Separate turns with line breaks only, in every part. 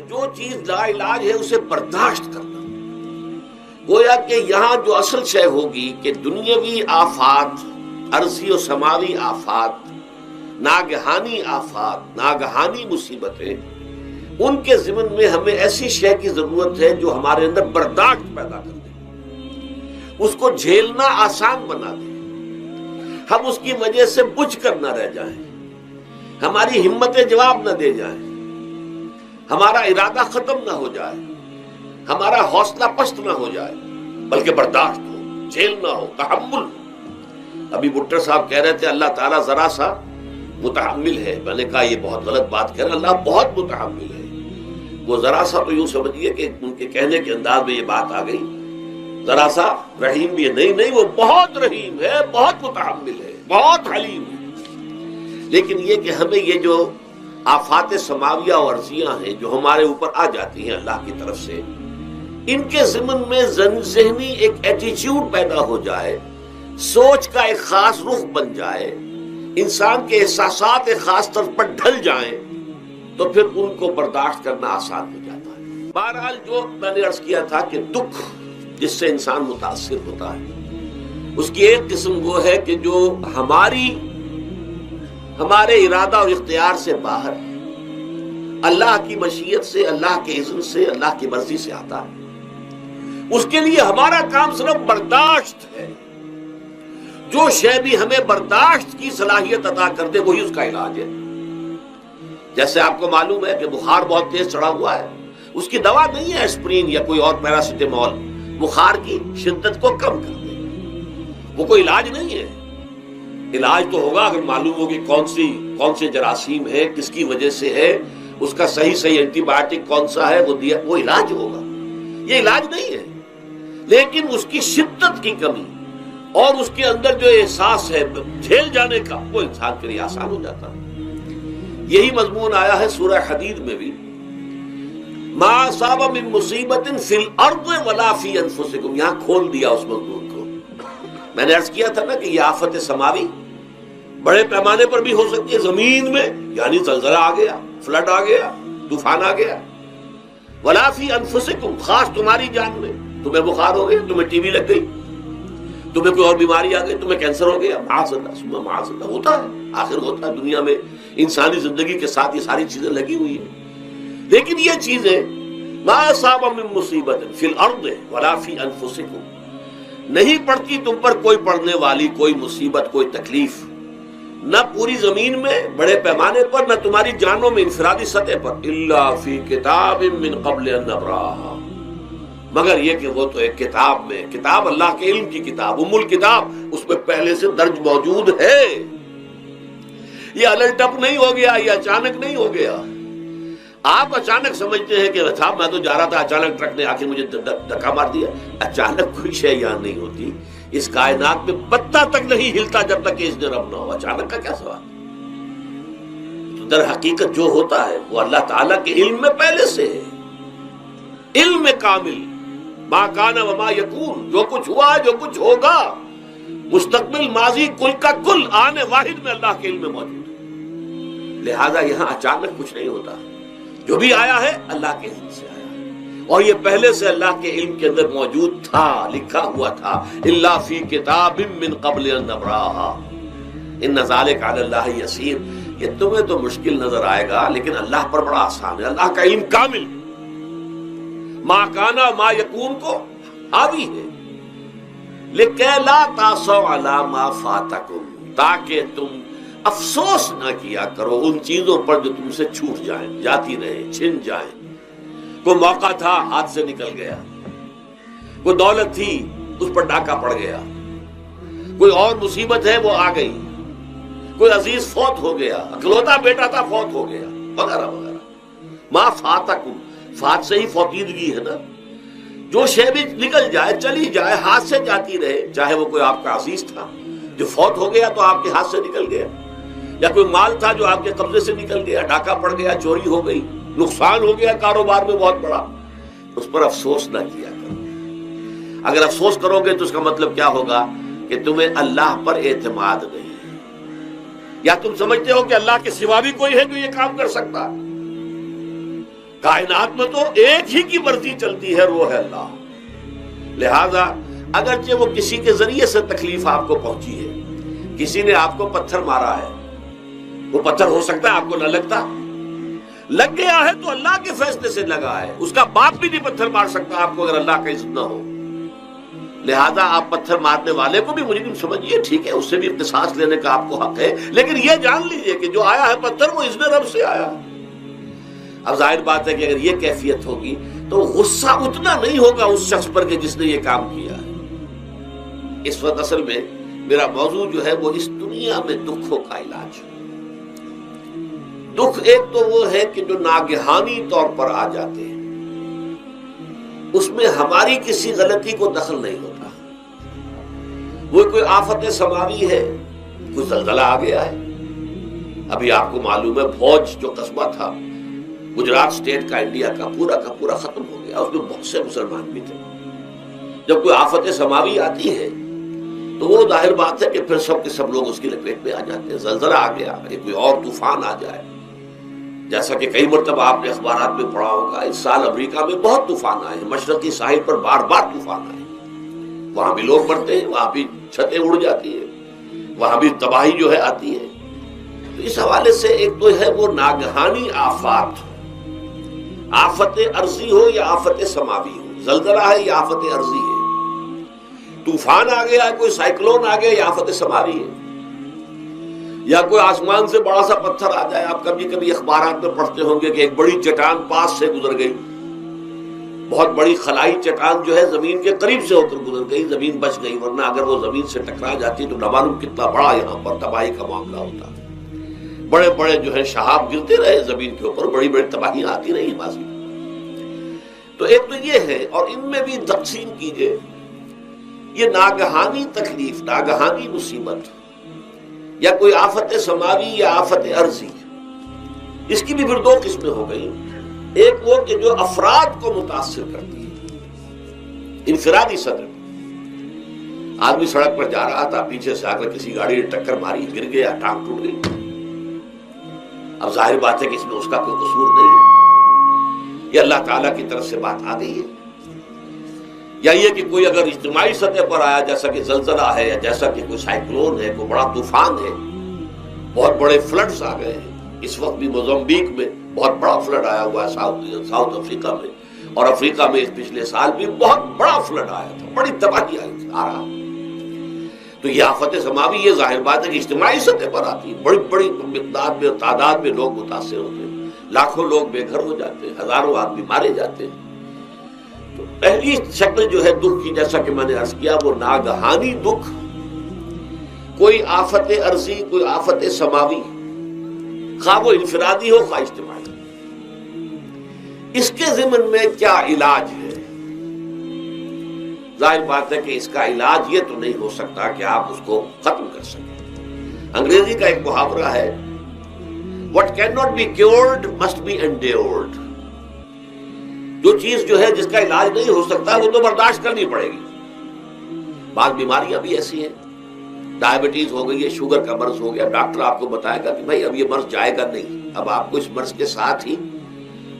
جو چیز لا علاج ہے اسے برداشت کرنا. گویا کہ یہاں جو اصل شے ہوگی کہ دنیاوی آفات، عرضی و سماوی آفات، ناگہانی آفات، ناگہانی مصیبتیں، ان کے ضمن میں ہمیں ایسی شے کی ضرورت ہے جو ہمارے اندر برداشت پیدا کر دے، اس کو جھیلنا آسان بنا دے، ہم اس کی وجہ سے بجھ کر نہ رہ جائیں، ہماری ہمتیں جواب نہ دے جائیں، ہمارا ارادہ ختم نہ ہو جائے، ہمارا حوصلہ پست نہ ہو جائے، بلکہ برداشت ہو، جھیلنا ہو، تحمل ہو. ابھی بھٹر صاحب کہہ رہے تھے اللہ تعالیٰ ذرا سا متحمل ہے. میں نے کہا یہ بہت غلط بات کہہ رہے ہیں، اللہ بہت متحمل ہے. وہ ذرا سا تو یوں سمجھیے کہ ان کے کہنے کے انداز میں یہ بات آ گئی، ذرا سا رحیم بھی ہے. نہیں، وہ بہت رحیم ہے، بہت متحمل ہے، بہت حلیم ہے. لیکن یہ کہ ہمیں یہ جو آفات سماویہ اور عرضیاں ہیں جو ہمارے اوپر آ جاتی ہیں اللہ کی طرف سے، ان کے ضمن میں ذہنی ایک ایٹیچیوڈ پیدا ہو جائے، سوچ کا ایک خاص رخ بن جائے، انسان کے احساسات ایک خاص طرف پر ڈھل جائیں، تو پھر ان کو برداشت کرنا آسان ہو جاتا ہے. بہرحال جو میں نے عرض کیا تھا کہ دکھ جس سے انسان متاثر ہوتا ہے، اس کی ایک قسم وہ ہے کہ جو ہمارے ارادہ اور اختیار سے باہر ہے، اللہ کی مشیت سے، اللہ کے اذن سے، اللہ کی مرضی سے آتا ہے. اس کے لیے ہمارا کام صرف برداشت ہے. جو شے بھی ہمیں برداشت کی صلاحیت عطا کر دے وہی اس کا علاج ہے. جیسے آپ کو معلوم ہے کہ بخار بہت تیز چڑھا ہوا ہے، اس کی دوا نہیں ہے اسپرین یا کوئی اور پیراسیٹامول، بخار کی شدت کو کم کر دے، وہ کوئی علاج نہیں ہے. علاج تو ہوگا اگر معلوم ہو کہ کون سے جراثیم ہے، کس کی وجہ سے ہے، اس کا صحیح اینٹی بایوٹک کون سا ہے، وہ دیا، وہ علاج ہوگا. یہ علاج نہیں ہے. لیکن اس کی شدت کی کمی اور اس کے اندر جو احساس ہے جھیل جانے کا، وہ انسان کے لیے آسان ہو جاتا ہے. یہی مضمون آیا ہے سورہ حدید میں بھی، ما اصاب من مصیبت فی الارض ولا فی انفسکم. یہاں کھول دیا اس مضمون کو. میں نے عرض کیا تھا نا کہ یہ آفت سماوی بڑے پیمانے پر بھی ہو سکتی ہے، زمین میں یعنی زلزلہ آ گیا، فلڈ آ گیا، طوفان آ گیا. ولا فی انفسکم، خاص تمہاری جان میں، تمہیں بخار ہو گیا، تمہیں ٹی وی لگ گئی، تمہیں کوئی اور بیماری آ گئی، تمہیں کینسر ہو گیا، معاذ اللہ ثم معاذ اللہ. ہوتا ہے، آخر ہوتا ہے. دنیا میں انسانی زندگی کے ساتھ یہ ساری چیزیں لگی ہوئی ہیں. لیکن یہ چیزیں ما اصاب من مصیبت فی الارض ولا فی انفسکم، نہیں پڑتی تم پر کوئی پڑنے والی کوئی مصیبت، کوئی تکلیف، نہ پوری زمین میں بڑے پیمانے پر، نہ تمہاری جانوں میں انفرادی سطح پر، الا فی کتاب من قبل ان نبراها، مگر یہ کہ وہ تو ایک کتاب میں، کتاب اللہ کے علم کی کتاب، ام الکتاب، اس میں پہلے سے درج موجود ہے. یہ الٹ اپ نہیں ہو گیا، یہ اچانک نہیں ہو گیا. آپ اچانک سمجھتے ہیں کہ صاحب میں تو جا رہا تھا، اچانک ٹرک نے آ کے مجھے دھکا مار دیا. اچانک کوئی شے یہاں نہیں ہوتی. اس کائنات میں پتہ تک نہیں ہلتا جب تک کہ اس نے رب نہ ہو. اچانک کا کیا سوال؟ تو در حقیقت جو ہوتا ہے وہ اللہ تعالیٰ کے علم میں پہلے سے ہے، علم کامل، ما کان وما یکون، جو کچھ ہوا جو کچھ ہوگا، مستقبل، ماضی، کل کا کل، آنے واحد میں اللہ کے علم میں موجود ہے. لہذا یہاں اچانک کچھ نہیں ہوتا. جو بھی آیا ہے اللہ کے علم سے آیا ہے، اور یہ پہلے سے اللہ کے علم کے اندر موجود تھا، لکھا ہوا تھا. الا فی کتاب من قبل ان نبراها ان ذلک علی اللہ یسیر. یہ تمہیں تو مشکل نظر آئے گا لیکن اللہ پر بڑا آسان ہے. اللہ کا علم کامل، ما کانا ما یکون کو حاوی ہے. لکہ لا تاسوا علی ما فاتکم، تاکہ تم افسوس نہ کیا کرو ان چیزوں پر جو تم سے چھوٹ جائیں، جاتی رہے، چھن جائیں. کوئی موقع تھا ہاتھ سے نکل گیا، کوئی دولت تھی اس پر ڈاکہ پڑ گیا، کوئی اور مصیبت ہے وہ آ گئی، کوئی عزیز فوت ہو گیا، اکلوتا بیٹا تھا فوت ہو گیا، وغیرہ وغیرہ. ما فاتکم، فات سے ہی فوتیدگی ہے نا. جو شے بھی نکل جائے، چلی جائے، ہاتھ سے جاتی رہے، چاہے وہ کوئی آپ کا عزیز تھا جو فوت ہو گیا تو آپ کے ہاتھ سے نکل گیا، یا کوئی مال تھا جو آپ کے قبضے سے نکل گیا، ڈاکہ پڑ گیا، چوری ہو گئی، نقصان ہو گیا کاروبار میں بہت بڑا، اس پر افسوس نہ کیا کرو. اگر افسوس کرو گے تو اس کا مطلب کیا ہوگا کہ تمہیں اللہ پر اعتماد نہیں ہے، یا تم سمجھتے ہو کہ اللہ کے سوا بھی کوئی ہے جو یہ کام کر سکتا. کائنات میں تو ایک ہی کی مرضی چلتی ہے، وہ ہے اللہ۔ لہذا اگرچہ وہ کسی کے ذریعے سے تکلیف آپ کو پہنچی ہے، کسی نے آپ کو پتھر مارا ہے، وہ پتھر ہو سکتا ہے آپ کو نہ لگتا، لگ گیا ہے تو اللہ کے فیصلے سے لگا ہے، اس کا باپ بھی نہیں پتھر مار سکتا آپ کو اگر اللہ کا عزت نہ ہو۔ لہذا آپ پتھر مارنے والے کو بھی مجرم سمجھیے، ٹھیک ہے، اس سے بھی قصاص لینے کا آپ کو حق ہے، لیکن یہ جان لیجئے کہ جو آیا ہے پتھر وہ اذن رب سے آیا ہے۔ اب ظاہر بات ہے کہ اگر یہ کیفیت ہوگی تو غصہ اتنا نہیں ہوگا اس شخص پر کہ جس نے یہ کام کیا ہے۔ اس وقت اصل میں میرا موضوع جو ہے وہ اس دنیا میں دکھوں کا علاج۔ دکھ ایک تو وہ ہے کہ جو ناگہانی طور پر آ جاتے ہیں، اس میں ہماری کسی غلطی کو دخل نہیں ہوتا۔ وہ کوئی آفت سماوی ہے، کوئی زلزلہ آ گیا ہے، ابھی آپ کو معلوم ہے فوج جو قصبہ تھا گجرات اسٹیٹ کا انڈیا کا پورا ختم ہو گیا، اس میں بہت سے مسلمان بھی تھے۔ جب کوئی آفت سماوی آتی ہے تو وہ ظاہر بات ہے کہ پھر سب کے سب لوگ اس کی لپیٹ میں آ جاتے ہیں۔ زلزلہ آ گیا، کوئی اور طوفان آ جائے، جیسا کہ کئی مرتبہ آپ نے اخبارات میں پڑھا ہوگا، اس سال امریکہ میں بہت طوفان آئے ہیں، مشرقی ساحل پر بار بار طوفان آئے، وہاں بھی لوگ مرتے ہیں، وہاں بھی چھتیں اڑ جاتی ہیں، وہاں بھی تباہی جو ہے آتی ہے۔ تو اس حوالے سے ایک تو ہے وہ ناگہانی آفات، آفت ارضی ہو یا آفت سماوی ہو، زلزلہ ہے یا آفت ارضی ہے، طوفان آ گیا، کوئی سائیکلون آ گیا یا آفت سماوی ہے، یا کوئی آسمان سے بڑا سا پتھر آ جائے۔ آپ کبھی کبھی اخبارات میں پڑھتے ہوں گے کہ ایک بڑی چٹان پاس سے گزر گئی، بہت بڑی خلائی چٹان جو ہے زمین کے قریب سے ہو کر گزر گئی، زمین بچ گئی، ورنہ اگر وہ زمین سے ٹکرا جاتی تو نہ معلوم کتنا بڑا یہاں پر تباہی کا معاملہ ہوتا۔ بڑے بڑے جو ہے شہاب گرتے رہے زمین کے اوپر، بڑی بڑی تباہیاں آتی رہی ماضی میں۔ تو ایک تو یہ ہے، اور ان میں بھی تقسیم کیجئے، یہ ناگہانی تکلیف، ناگہانی مصیبت، یا کوئی آفت سماوی یا آفت ارضی، اس کی بھی پھر دو قسمیں ہو گئی۔ ایک وہ کہ جو افراد کو متاثر کرتی ہے، انفرادی سطح پر، آدمی سڑک پر جا رہا تھا، پیچھے سے آ کر کسی گاڑی نے ٹکر ماری، گر گیا، ٹانگ ٹوٹ گئی۔ اب ظاہر بات ہے کہ اس میں اس کا کوئی قصور نہیں ہے، یہ اللہ تعالیٰ کی طرف سے بات آ گئی ہے۔ یا یہ کہ کوئی اگر اجتماعی سطح پر آیا، جیسا کہ زلزلہ ہے، یا جیسا کہ کوئی سائیکلون ہے، کوئی بڑا طوفان ہے، بہت بڑے فلڈز آ گئے ہیں۔ اس وقت بھی موزمبیق میں بہت بڑا فلڈ آیا ہوا ہے، ساؤتھ افریقہ میں، اور افریقہ میں اس پچھلے سال بھی بہت بڑا فلڈ آیا تھا، بڑی تباہی آ رہا۔ تو یہ آفت سماوی، یہ ظاہر بات ہے کہ اجتماعی سطح پر آتی ہے، بڑی بڑی مقدار میں، تعداد میں لوگ متاثر ہوتے ہیں، لاکھوں لوگ بے گھر ہو جاتے ہیں، ہزاروں آدمی مارے جاتے ہیں۔ تو پہلی شکل جو ہے دکھ کی، جیسا کہ میں نے عرض کیا، وہ ناگہانی دکھ، کوئی آفت ارضی، کوئی آفت سماوی، خواہ وہ انفرادی ہو خواہ اجتماعی۔ اس کے ضمن میں کیا علاج ہے؟ ظاہر بات ہے کہ اس کا علاج یہ تو نہیں ہو سکتا کہ آپ اس کو ختم کر سکیں۔ انگریزی کا ایک محاورہ ہے، What cannot be cured must be endured۔ جو چیز جو ہے جس کا علاج نہیں ہو سکتا وہ تو برداشت کرنی پڑے گی۔ بعض بیماریاں بھی ایسی ہیں، ڈائبٹیز ہو گئی ہے، شوگر کا مرض ہو گیا، ڈاکٹر آپ کو بتائے گا کہ بھائی اب یہ مرض جائے گا نہیں، اب آپ کو اس مرض کے ساتھ ہی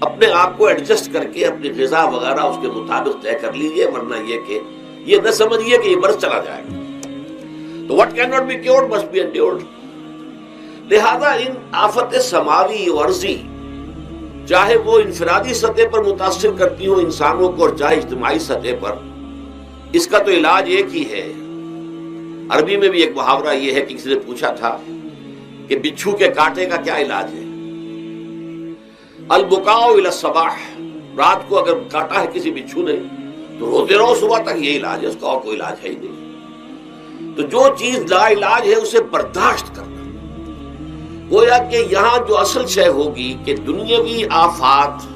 اپنے آپ کو ایڈجسٹ کر کے اپنی غذا وغیرہ اس کے مطابق طے کر لیجئے، ورنہ یہ کہ یہ نہ سمجھیے کہ یہ مرض چلا جائے گا۔ تو what cannot be cured must be endured۔ لہذا ان آفت سماوی و ارضی، چاہے وہ انفرادی سطح پر متاثر کرتی ہوں انسانوں کو، اور چاہے اجتماعی سطح پر، اس کا تو علاج ایک ہی ہے۔ عربی میں بھی ایک محاورہ یہ ہے کہ کسی نے پوچھا تھا کہ بچھو کے کاٹے کا کیا علاج ہے؟ البکاء الی الصباح، رات کو اگر کاٹا ہے کسی بچھو نے تو روتے رہو صبح تک، یہ علاج ہے، اس کا اور کوئی علاج ہے ہی نہیں۔ تو جو چیز لا علاج ہے اسے برداشت کرنا، گویا کہ یہاں جو اصل شے ہوگی کہ دنیاوی آفات،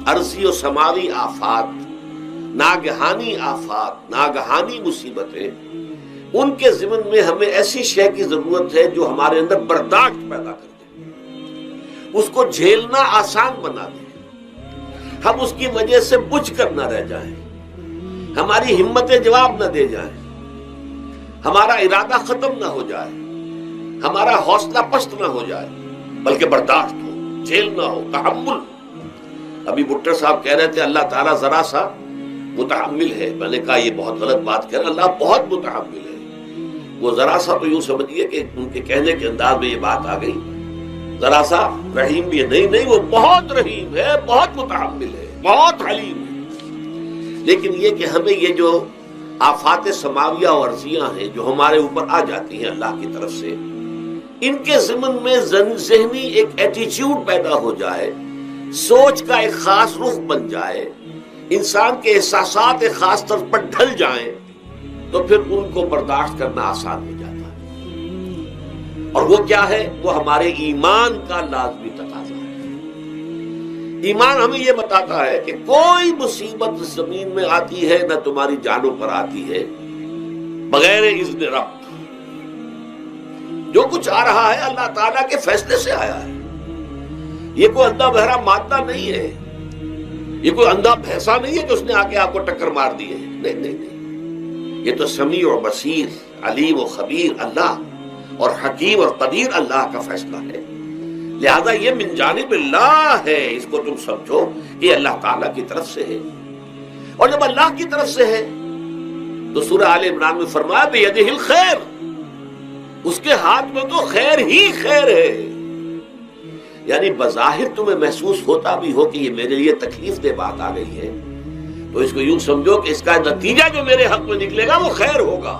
ارضی و سماوی آفات، ناگہانی آفات، ناگہانی مصیبتیں، ان کے ضمن میں ہمیں ایسی شے کی ضرورت ہے جو ہمارے اندر برداشت پیدا کر دے، اس کو جھیلنا آسان بنا دے، ہم اس کی وجہ سے بجھ کر نہ رہ جائیں، ہماری ہمتیں جواب نہ دے جائیں، ہمارا ارادہ ختم نہ ہو جائے، ہمارا حوصلہ پست نہ ہو جائے، بلکہ برداشت ہو، جھیلنا ہو، تحمل ہو۔ ابھی بھٹر صاحب کہہ رہے تھے اللہ تعالیٰ ذرا سا متحمل ہے. میں نے کہا یہ بہت غلط بات کہہ رہے، اللہ بہت متحمل ہے. وہ ذرا سا تو یوں سمجھیے کہ ان کے کہنے کے انداز میں یہ بات آ گئی، ذرا سا رحیم بھی ہے. نہیں، وہ بہت رحیم ہے، بہت متحمل ہے، بہت حلیم ہے. لیکن یہ کہ ہمیں یہ جو آفات سماویہ اور ارضیہ ہیں جو ہمارے اوپر آ جاتی ہیں اللہ کی طرف سے، ان کے ضمن میں ذہنی ایک ایٹیچیوڈ پیدا ہو جائے، سوچ کا ایک خاص رخ بن جائے، انسان کے احساسات ایک خاص طرف پر ڈھل جائیں، تو پھر ان کو برداشت کرنا آسان ہو جاتا ہے. اور وہ کیا ہے؟ وہ ہمارے ایمان کا لازمی تقاضا ہے. ایمان ہمیں یہ بتاتا ہے کہ کوئی مصیبت زمین میں آتی ہے نہ تمہاری جانوں پر آتی ہے بغیر اذن رب. جو کچھ آ رہا ہے اللہ تعالیٰ کے فیصلے سے آیا ہے. یہ کوئی اندھا بہرا مادہ نہیں ہے، یہ کوئی اندھا بھینسا نہیں ہے کہ اس نے آ کے آپ کو ٹکر مار دی ہے. نہیں، یہ تو سمیع و بصیر، علیم و خبیر اللہ اور حکیم اور قدیر اللہ کا فیصلہ ہے. لہذا یہ من جانب اللہ ہے، اس کو تم سمجھو کہ اللہ تعالیٰ کی طرف سے ہے. اور جب اللہ کی طرف سے ہے تو سورہ آل عمران میں فرمایا بیدہ الخیر، اس کے ہاتھ میں تو خیر ہی خیر ہے. یعنی بظاہر تمہیں محسوس ہوتا بھی ہو کہ یہ میرے لیے تکلیف دہ بات آ گئی ہے، تو اس کو یوں سمجھو کہ اس کا نتیجہ جو میرے حق میں نکلے گا وہ خیر ہوگا.